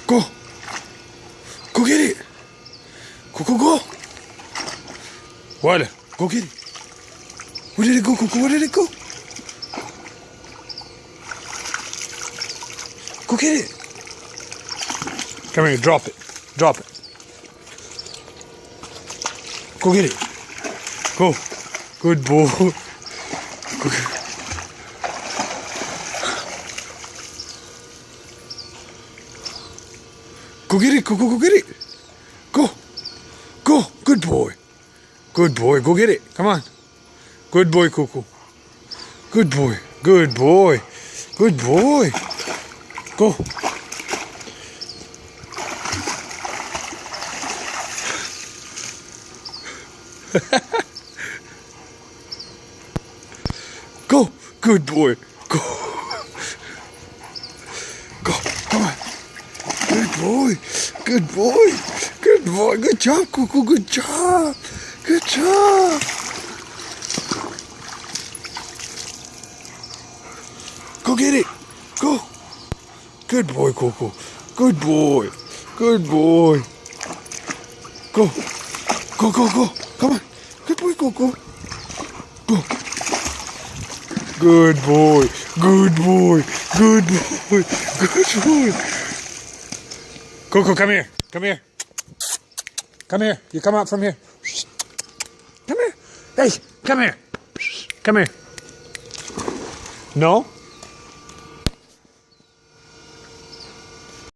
Go. Go get it. Go. Water. Go get it. Where did it go, Coco? Where did it go? Go get it. Come here, drop it. Drop it. Go get it. Go. Good boy. Go get it. Go get it, Coco, go get it. Go. Good boy. Good boy, go get it. Come on. Good boy, Coco. Good boy. Good boy. Good boy. Go. Go. Good boy. Go. Go. Come on. Good boy. Good boy. Good boy. Good job, Coco. Good job. Good job. Go get it. Go. Good boy, Coco. Good boy. Good boy. Go. Go. Come on. Good boy, Coco. Go. Good boy. Good boy. Good boy. Good boy. Coco, come here. Come here. Come here. You come out from here. Come here. Hey, come here. Come here. No?